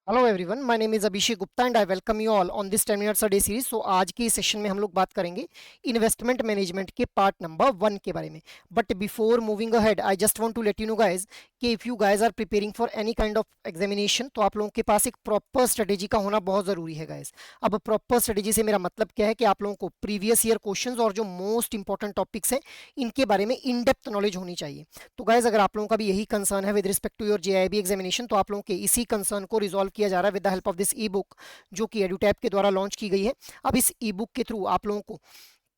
Hello everyone, my name is Abhishek Gupta and I welcome you all on this 10 minutes a day series. So आज की इस session में हम लोग बात करेंगे इन्वेस्टमेंट मैनेजमेंट के पार्ट नंबर 1 के बारे में। But before moving ahead I just want to let you know guys कि if you guys are preparing for any kind of examination तो आप लोगों के पास एक प्रॉपर स्ट्रेटेजी का होना बहुत जरूरी है गाइज। अब प्रॉपर स्ट्रेटेजी से मेरा मतलब क्या है कि आप लोगों को प्रीवियस ईयर क्वेश्चंस और जो मोस्ट इंपॉर्टेंट टॉपिक्स हैं इनके बारे में इन डेप्थ नॉलेज होनी चाहिए। तो गाइज अगर आप लोगों का भी यही कंसर्न है with respect to your JIB examination तो आप लोगों के इसी कंसर्न को रिजॉल्व किया जा रहा है with the help of this e book जो कि एडुटैब के द्वारा लॉन्च की गई है। अब इस ई बुक के थ्रू आप लोगों को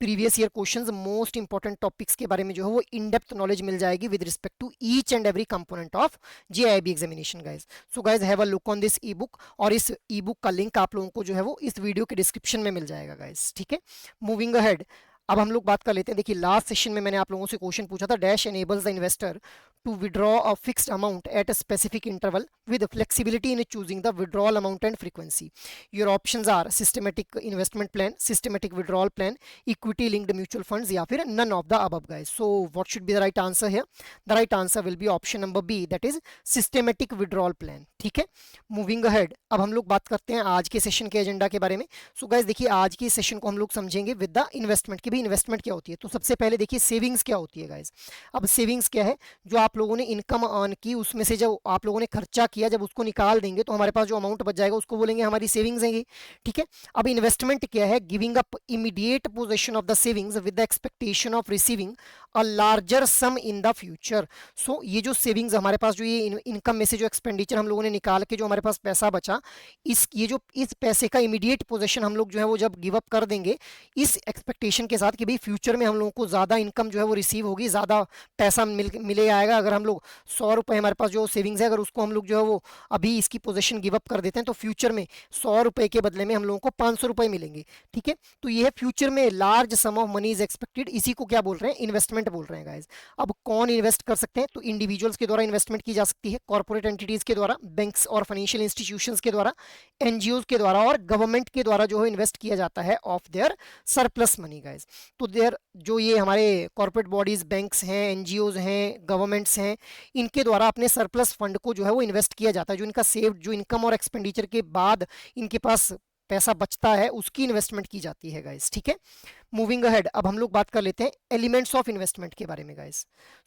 previous year questions most important topics के बारे में जो है वो इन डेप्थ नॉलेज मिल जाएगी with respect to each and every component of JIB examination guys. So guys have a look on this e book और इस ई बुक का लिंक आप लोगों को जो है वो इस वीडियो के डिस्क्रिप्शन में मिल जाएगा गाइज। ठीक है, मूविंग अहेड अब हम लोग बात कर लेते हैं। देखिए लास्ट सेशन में मैंने आप लोगों से क्वेश्चन पूछा था, dash enables the investor to withdraw a fixed amount at a specific interval with flexibility in choosing the withdrawal amount and frequency. Your options are systematic investment plan, systematic withdrawal plan, equity linked mutual funds या फिर none of the above guys. So what should be the right answer here? The right answer will be option number B, that is systematic withdrawal plan. ठीक है, moving ahead अब हम लोग बात करते हैं आज के सेशन के एजेंडा के बारे में। सो गाइज देखिए आज की सेशन को हम लोग समझेंगे विद द इन्वेस्टमेंट की भी इन्वेस्टमेंट क्या होती है। तो सबसे पहले देखिए सेविंग्स क्या होती है गाइज। अब सेविंग्स क्या है, जो आप लोगों ने इनकम अर्न की उसमें से जब आप लोगों ने खर्चा किया जब उसको निकाल देंगे तो हमारे पास जो अमाउंट बच जाएगा उसको बोलेंगे हमारी सेविंग्स है। ठीक है, अब इन्वेस्टमेंट क्या है, giving up immediate possession of the savings with the expectation of receiving a larger sum in the future. So ये जो सेविंग्स हमारे पास जो ये इनकम में से जो एक्सपेंडिचर हम लोगों ने निकाल के जो हमारे पास पैसा बचा, इस पैसे का इमीडिएट पोजेशन हम लोग जो है वो जब गिव अप कर देंगे इस एक्सपेक्टेशन के साथ कि भाई फ्यूचर में हम लोगों को ज्यादा इनकम जो है वो रिसीव होगी, ज्यादा पैसा मिले आएगा। अगर हम लोग 100 रुपए हमारे पास जो सेविंग्स है अगर उसको हम लोग जो है वो अभी इसकी पोजीशन गिव अप कर देते हैं तो फ्यूचर में 100 रुपए के बदले में हम लोगों को 500 रुपए मिलेंगे। ठीक है, तो ये है फ्यूचर में large some of money is expected, इसी को क्या बोल रहे हैं, इन्वेस्टमेंट बोल रहे हैं गाइज। अब कौन इन्वेस्ट कर सकते हैं, तो इंडिविजुअल्स के द्वारा इन्वेस्टमेंट की जा सकती है, कॉर्पोरेट एंटिटीज के द्वारा, बैंक्स और फाइनेंशियल इंस्टीट्यूशंस के द्वारा, एनजीओ के द्वारा और गवर्नमेंट के द्वारा जो है इन्वेस्ट किया जाता है of their surplus money guys. तो देयर जो ये हमारे कॉर्पोरेट बॉडीज, बैंक्स हैं, एनजीओज हैं, गवर्नमेंट्स हैं, इनके द्वारा अपने सरप्लस फंड को जो है वो इन्वेस्ट किया जाता है। जो इनका सेव्ड जो इनकम और एक्सपेंडिचर के बाद इनके पास पैसा बचता है उसकी इन्वेस्टमेंट की जाती है गाइस। ठीक है, मूविंग अहेड अब हम लोग बात कर लेते हैं एलिमेंट्स ऑफ इन्वेस्टमेंट के बारे में गाइस।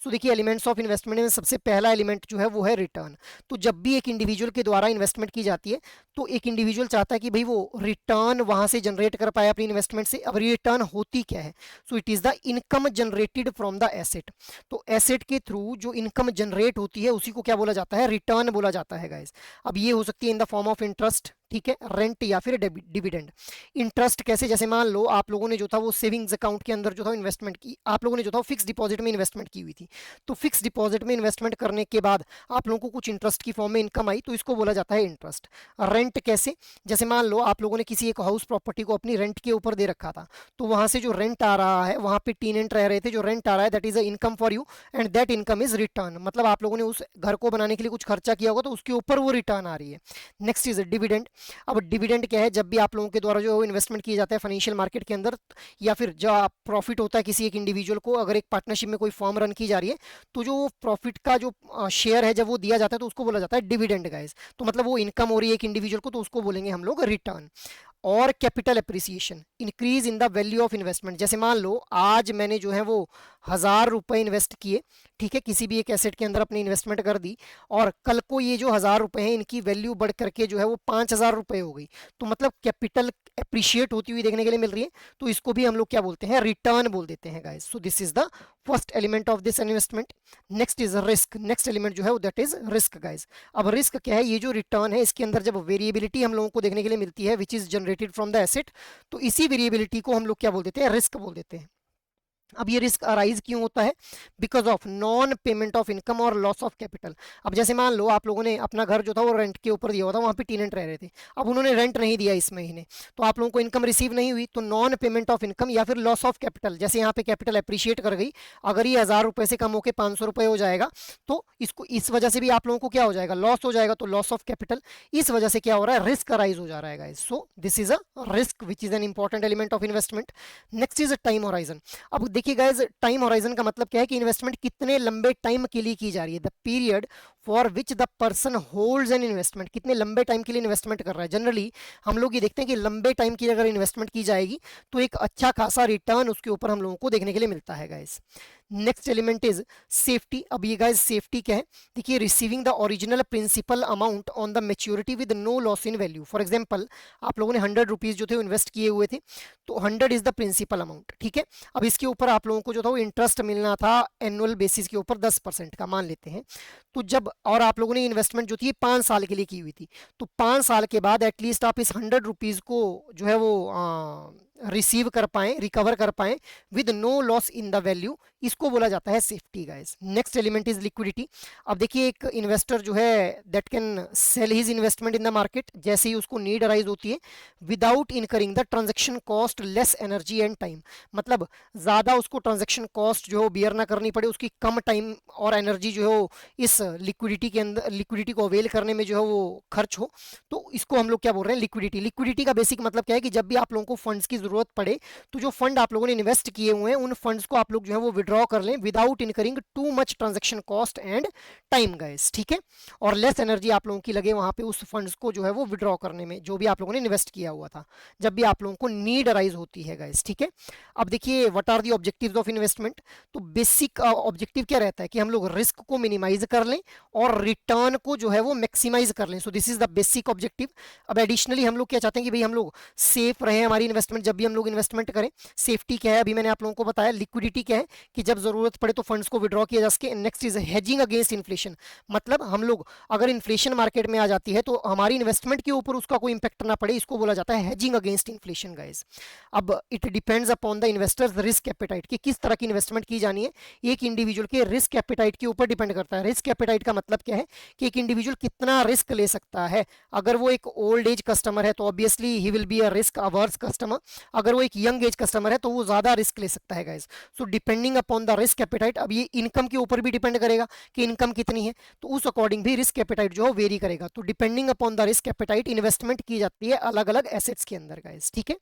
सो देखिए एलिमेंट्स ऑफ इन्वेस्टमेंट में सबसे पहला एलिमेंट जो है वो है रिटर्न। तो जब भी एक इंडिविजुअल के द्वारा इन्वेस्टमेंट की जाती है तो एक इंडिविजुअल चाहता है कि भाई वो रिटर्न वहां से जनरेट कर पाए अपनी इन्वेस्टमेंट से। अब रिटर्न होती क्या है, so it is the income generated from the asset. तो एसेट के थ्रू जो इनकम जनरेट होती है उसी को क्या बोला जाता है, रिटर्न बोला जाता है गाइस। अब ये हो सकती है in the form of interest, ठीक है, रेंट या फिर डिविडेंड। इंटरेस्ट कैसे, जैसे मान लो आप लोगों ने जो था वो सेविंग्स अकाउंट के अंदर जो था इन्वेस्टमेंट की, आप लोगों ने जो था फिक्स डिपॉजिट में इन्वेस्टमेंट की हुई थी। तो फिक्स डिपॉजिट में इन्वेस्टमेंट करने के बाद आप लोगों को कुछ इंटरेस्ट की फॉर्म में इनकम आई तो इसको बोला जाता है इंटरेस्ट। रेंट कैसे, जैसे मान लो आप लोगों ने किसी एक हाउस प्रॉपर्टी को अपनी रेंट के ऊपर दे रखा था, तो वहां से जो रेंट आ रहा है, वहां पे टेनेंट रह रहे थे, जो रेंट आ रहा है that is a income for you and that income is return. मतलब आप लोगों ने उस घर को बनाने के लिए कुछ खर्चा किया होगा तो उसके ऊपर वो रिटर्न आ रही है। Next is dividend. अब डिविडेंड क्या है, जब भी आप लोगों के द्वारा जो इन्वेस्टमेंट किया जाता है फाइनेंशियल मार्केट के अंदर या फिर जो प्रॉफिट होता है किसी एक इंडिविजुअल को, अगर एक पार्टनरशिप में कोई फॉर्म रन की जा रही है तो जो प्रॉफिट का जो शेयर है जब वो दिया जाता है तो उसको बोला जाता है डिविडेंड गाइस। तो मतलब वो इनकम हो रही है एक इंडिविजुअल को तो उसको बोलेंगे हम लोग रिटर्न। और capital appreciation, increase in the value of investment. जैसे मान लो आज मैंने जो है वो 1,000 रुपए इन्वेस्ट किए, ठीक है, किसी भी एक एसेट के अंदर अपनी इन्वेस्टमेंट कर दी और कल को ये जो 1,000 रुपए हैं इनकी वैल्यू बढ़ करके जो है वो 5,000 रुपए हो गई, तो मतलब कैपिटल अप्रिशिएट होती हुई देखने के लिए मिल रही है, तो इसको भी हम लोग क्या बोलते हैं, रिटर्न बोल देते हैं guys. So this is the first element of this investment. Next is risk. Next element जो है वो दैट इज रिस्क गाइस। अब रिस्क क्या है, ये जो रिटर्न है इसके अंदर जब वेरिएबिलिटी हम लोगों को देखने के लिए मिलती है which is generated from the asset, तो इसी वेरिएबिलिटी को हम लोग क्या बोल देते हैं, रिस्क बोल देते हैं। अब ये रिस्क अराइज क्यों होता है, because of non payment of income और लॉस ऑफ कैपिटल। अब जैसे मान लो आप लोगों ने अपना घर जो था वो रेंट के ऊपर दिया हुआ था, वहां पे टेनेंट रह रहे थे, अब उन्होंने रेंट नहीं दिया इस महीने, तो आप लोगों को इनकम रिसीव नहीं हुई, तो नॉन पेमेंट ऑफ इनकम या फिर लॉस ऑफ कैपिटल, जैसे यहाँ पे कैपिटल अप्रिशिएट कर गई, अगर ये 1,000 रुपए से कम होकर 500 रुपए हो जाएगा तो इसको इस वजह से भी आप लोगों को क्या हो जाएगा, लॉस हो जाएगा, तो लॉस ऑफ कैपिटल। इस वजह से क्या हो रहा है, रिस्क अराइज हो जा रहा है। So this is a risk which is an important element of investment. Next is time horizon. अब देखिए गाइज टाइम होराइजन का मतलब क्या है कि इन्वेस्टमेंट कितने लंबे टाइम के लिए की जा रही है, the period for which the person holds an investment, कितने लंबे टाइम के लिए इन्वेस्टमेंट कर रहा है। जनरली हम लोग ये देखते हैं कि लंबे टाइम की अगर इन्वेस्टमेंट की जाएगी तो एक अच्छा खासा रिटर्न उसके ऊपर हम लोगों को देखने के लिए मिलता है guys. Next element is safety. अब ये गाइस सेफ्टी क्या है, देखिए receiving the original principal amount on the maturity with no loss in value. For example आप लोगों ने 100 रुपीज जो थे इन्वेस्ट किए हुए थे, तो 100 इज द प्रिंसिपल अमाउंट, ठीक है। अब इसके ऊपर आप लोगों को जो था वो इंटरेस्ट मिलना था एनुअल बेसिस के ऊपर 10% का मान लेते हैं। तो जब और आप लोगों ने इन्वेस्टमेंट जो थी 5 साल के लिए की हुई थी, तो 5 साल के बाद एटलीस्ट आप इस 100 रुपीज को जो है वो रिसीव कर पाए, रिकवर कर पाए with no loss in the value, इसको बोला जाता है safety guys. Next element is liquidity. अब देखिए एक इन्वेस्टर जो है that can sell his investment in the market जैसे ही उसको नीड अराइज होती है without incurring the transaction cost, less energy and time. मतलब ज्यादा उसको ट्रांजेक्शन कॉस्ट जो है बियर ना करनी पड़े, उसकी कम टाइम और एनर्जी जो है इस लिक्विडिटी के अंदर, लिक्विडिटी को अवेल करने में जो है वो खर्च हो, तो इसको हम लोग क्या बोल रहे हैं, लिक्विडिटी। लिक्विडिटी का बेसिक मतलब क्या है कि जब भी आप लोगों को फंड्स की जरूरत पड़े तो जो फंड आप लोगों ने इन्वेस्ट किए हुए हैं उन फंड्स को आप लोग जो है वो विड्रॉ कर लें without incurring too much transaction cost and time guys, ठीक है। और लेस एनर्जी आप लोगों की लगे वहां पे उस फंड्स को जो है वो विड्रॉ करने में, जो भी आप लोगों ने इन्वेस्ट किया हुआ था, जब भी आप लोगों को नीड अराइज होती है गाइस, ठीक है। अब देखिए what are the objectives of investment. तो बेसिक ऑब्जेक्टिव क्या रहता है कि हम लोग रिस्क को मिनिमाइज कर लें और रिटर्न को जो है वो मैक्सिमाइज कर लें। So this is the basic objective. अब एडिशनली हम लोग क्या चाहते हैं कि भाई हम लोग सेफ रहे हमारी इन्वेस्टमेंट, जब भी हम लोग इन्वेस्टमेंट करें। सेफ्टी क्या है, अभी मैंने आप लोगों को बताया। लिक्विडिटी क्या है कि जब जरूरत पड़े तो फंड्स को विड्रॉ किया जा सके। Next is hedging against inflation, मतलब हम लोग अगर इन्फ्लेशन मार्केट में आ जाती है तो हमारी इन्वेस्टमेंट के ऊपर उसका कोई इंपैक्ट ना पड़े, इसको बोला जाता है हेजिंग अगेंस्ट इन्फ्लेशन गाइस। अब it depends upon the investors risk appetite कि किस तरह की इन्वेस्टमेंट की जानी है, एक इंडिविजुअल के रिस्क एपेटाइट के ऊपर डिपेंड करता है। रिस्क एपेटाइट का मतलब क्या है कि एक इंडिविजुअल कितना रिस्क ले सकता है। अगर वो एक ओल्ड एज कस्टमर है तो obviously he will be a risk averse customer. अगर वो एक यंग एज कस्टमर है तो वो ज्यादा रिस्क ले सकता है guys. So depending upon the risk appetite, अब ये इनकम के ऊपर भी डिपेंड करेगा कि इनकम कितनी है, तो उस अकॉर्डिंग भी रिस्क एपेटाइट जो है वेरी करेगा। तो depending upon the risk appetite investment की जाती है अलग अलग एसेट्स के अंदर गाइस, ठीक है।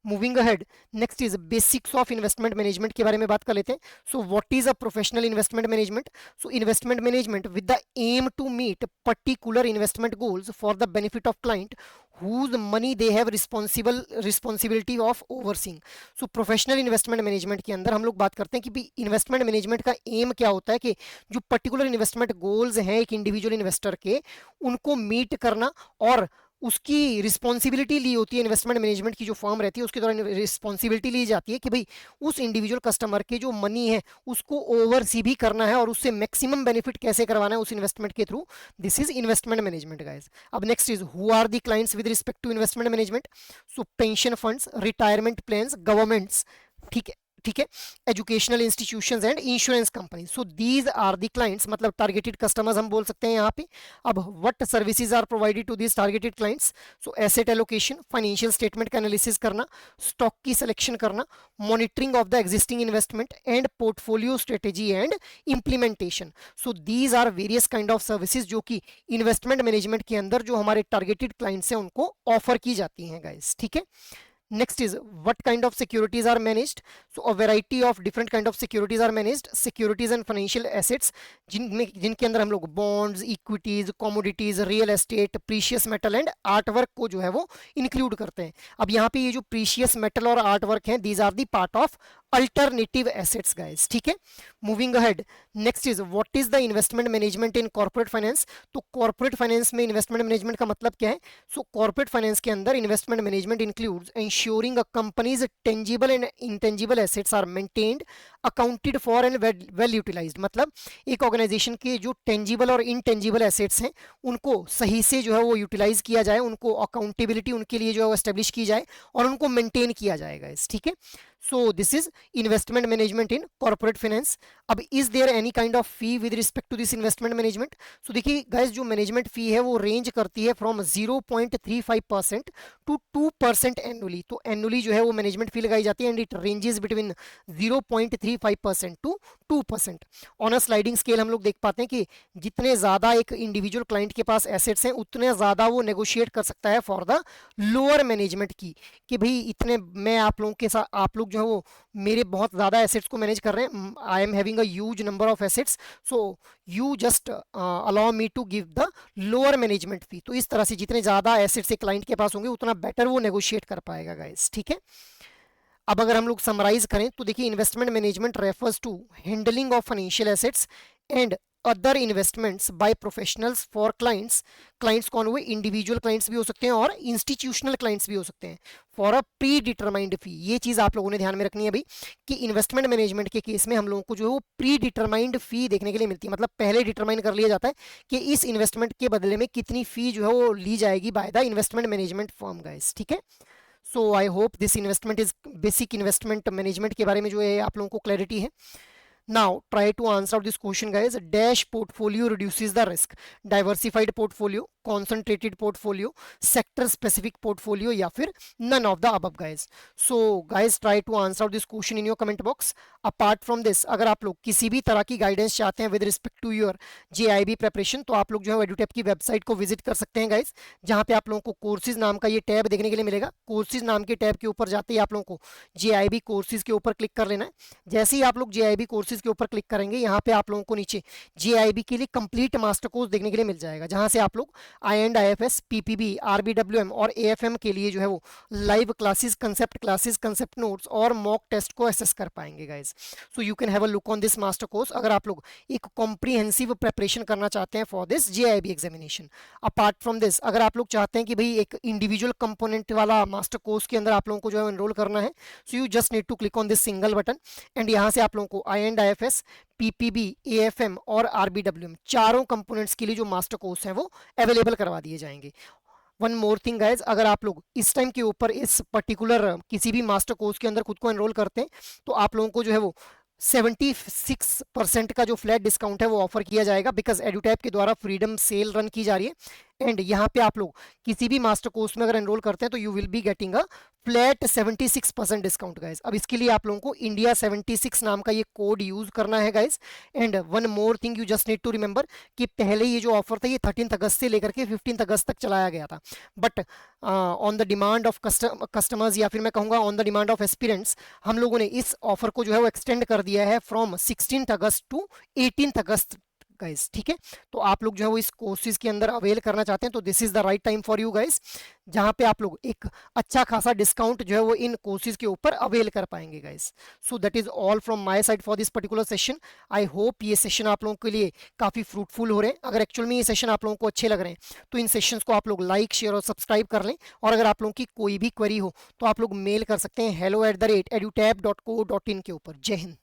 Moving ahead, next is basics of investment management के बारे में बात कर लेते हैं। So what is a professional investment management. So investment management with the aim to meet particular investment goals for the benefit of client whose money they have responsibility of overseeing। So professional investment management के अंदर हम लोग बात करते हैं कि भाई investment management का एम क्या होता है कि जो पर्टिकुलर इन्वेस्टमेंट गोल्स हैं एक इंडिविजुअल इन्वेस्टर के, उनको मीट करना, और उसकी रिस्पॉन्सिबिलिटी ली होती है इन्वेस्टमेंट मैनेजमेंट की जो फर्म रहती है उसके द्वारा रिस्पॉन्सिबिलिटी ली जाती है कि भाई उस इंडिविजुअल कस्टमर के जो मनी है उसको ओवरसी भी करना है और उससे मैक्सिमम बेनिफिट कैसे करवाना है उस इन्वेस्टमेंट के थ्रू। This is investment management guys. अब next is who are the clients with respect to investment management. So pension funds, retirement plans, governments, ठीक है, ठीक है, educational institutions and insurance company. So these are the clients, मतलब targeted customers हम बोल सकते हैं यहाँ पे। अब what services are provided to these targeted clients. So asset allocation, financial statement का एनालिसिस करना, स्टॉक की सिलेक्शन करना, monitoring of the existing investment and portfolio strategy and implementation. So these are various kind of services जो कि investment management के अंदर जो हमारे टारगेटेड क्लाइंट्स हैं उनको ऑफर की जाती हैं गाइस, ठीक है। Next is what kind of securities are managed. So a variety of different kind of securities are managed. Securities and financial assets जिनके अंदर हम लोग bonds, equities, commodities, real estate, precious metal and artwork को जो है वो include करते हैं। अब यहाँ पे ये जो precious metal और artwork हैं these are the part of alternative assets guys, ठीक है। Moving ahead, next is what is the investment management in corporate finance। तो corporate finance में investment management का मतलब क्या है। So corporate finance के अंदर investment management includes ensuring a company's tangible and intangible assets are maintained, accounted for and well utilized। मतलब एक ऑर्गेनाइजेशन के जो टेंजिबल और इनटेंजिबल एसेट्स हैं उनको सही से जो है वो यूटिलाइज किया जाए, उनको अकाउंटेबिलिटी उनके लिए जो है वो एस्टेब्लिश की जाए और उनको मेंटेन किया जाएगा, ठीक है। So this is investment management in corporate finance। अब is there any kind of fee with respect to this investment management। so देखिए guys जो management fee है वो range करती है from 0.35% to 2% annually। तो annually जो है वो management fee लगाई जाती है and it ranges between 0.35 0.35% to 2%। On a sliding scale हम लोग देख पाते हैं कि जितने ज्यादा एक इंडिविजुअल क्लाइंट के पास एसेट्स हैं उतने ज्यादा वो नेगोशिएट कर सकता है फॉर द लोअर मैनेजमेंट की, कि भाई इतने मैं आप लोगों के साथ, आप लोग जो है वो मेरे बहुत ज्यादा एसेट्स को मैनेज कर रहे हैं, I am having a huge number of assets, so you just allow me to give the lower management fee. तो इस तरह से जितने ज्यादा एसेट्स एक क्लाइंट के पास होंगे उतना बेटर वो नेगोशिएट कर पाएगा गाइस, ठीक है। अब अगर हम लोग समराइज करें तो देखिए, investment management refers to handling of financial assets and other investments by professionals for clients. Clients कौन हुए? इंडिविजुअल क्लाइंट्स भी हो सकते हैं और इंस्टीट्यूशनल क्लाइंट्स भी हो सकते हैं, फॉर अ प्री डिटरमाइंड फी। ये चीज आप लोगों ने ध्यान में रखनी है भाई, कि इन्वेस्टमेंट मैनेजमेंट के केस में हम लोगों को जो है वो प्री डिटरमाइंड फी देखने के लिए मिलती है, मतलब पहले डिटरमाइन कर लिया जाता है कि इस इन्वेस्टमेंट के बदले में कितनी फी जो है वो ली जाएगी by the investment management firm guys, ठीक है। So I hope this investment is basic investment management के बारे में जो है आप लोगों को क्लैरिटी है। Now try to answer this question guys. Dash portfolio reduces the risk? Diversified portfolio, concentrated portfolio, sector specific portfolio, या फिर none of the above guys. So guys try to answer this question in your comment box. Apart from this, अगर आप लोग किसी भी तरह की guidance चाहते हैं with respect to your JIB preparation, तो आप लोग जो है एडुटेप की वेबसाइट को विजिट कर सकते हैं गाइज, जहाँ पे आप लोगों को कोर्सेज नाम का ये टैब देखने के लिए मिलेगा। कोर्सेज नाम के टैब के ऊपर जाते ही आप लोगों को JIB कोर्सेज के ऊपर क्लिक कर लेना है। जैसे ही आप लोग JIB कोर्सेज के ऊपर क्लिक करेंगे, यहाँ पे आप लोगों को नीचे JIB के लिए कंप्लीट मास्टर कोर्स देखने के लिए मिल जाएगा, जहाँ से आप लोग IND-IFS, PPB, RBWM और AFM के लिए जो है वो लाइव क्लासेस, कंसेप्ट नोट्स और मॉक टेस्ट को एसेस कर पाएंगे guys. So you can have a look on this master course अगर आप लोग एक कॉम्प्रिहेंसिव प्रेपरेशन करना चाहते हैं for this JIB examination. Apart from this, अगर आप लोग चाहते हैं कि भाई एक इंडिविजुअल कंपोनेंट वाला मास्टर कोर्स के अंदर आप लोगों को जो है एनरोल करना है, so you just need to click on this single button and यहाँ से आप लोगों को IND-IFS, PPB, AFM और RBWM चारों कंपोनेंट्स के लिए जो मास्टर कोर्स है वो अवेलेबल करवा दिए जाएंगे। वन मोर थिंग गाइज, अगर आप लोग इस टाइम के ऊपर इस पर्टिकुलर किसी भी मास्टर कोर्स के अंदर खुद को एनरोल करते हैं, तो आप लोगों को जो है वो 76% का जो फ्लैट डिस्काउंट है वो ऑफर किया जाएगा, बिकॉज एडुटैप के द्वारा फ्रीडम सेल रन की जा रही है। एंड यहाँ पे आप लोग किसी भी मास्टर कोर्स में अगर एनरोल करते हैं तो you will be getting a flat 76% discount guys. अब इसके लिए आप लोगों को इंडिया 76 नाम का ये कोड यूज करना है guys. And one more thing you just need to remember कि पहले ये जो ऑफर था ये 13 अगस्त से लेकर के 15 अगस्त तक चलाया गया था, but on the demand of customers, या फिर मैं कहूँगा on the demand of aspirants, हम लोगों ने इस ऑफर को जो है वो एक्सटेंड कर दिया है from 16 August to 18 August guys, ठीक है। तो आप लोग जो है वो इस कोर्सेज के अंदर अवेल करना चाहते हैं तो this is the right time for you guys, जहां पे आप लोग एक अच्छा खासा डिस्काउंट जो है वो इन कोर्सेज के ऊपर अवेल कर पाएंगे guys. So that is all from my side for this particular session. I hope ये सेशन आप लोगों के लिए काफी फ्रूटफुल हो रहे हैं। अगर एक्चुअल में ये सेशन आप लोगों को अच्छे लग रहे हैं तो इन सेशंस को आप लोग लाइक, शेयर और सब्सक्राइब कर लें। और अगर आप लोगों की कोई भी क्वेरी हो तो आप लोग मेल कर सकते हैं hello@edutap.co.in के ऊपर। जय हिंद।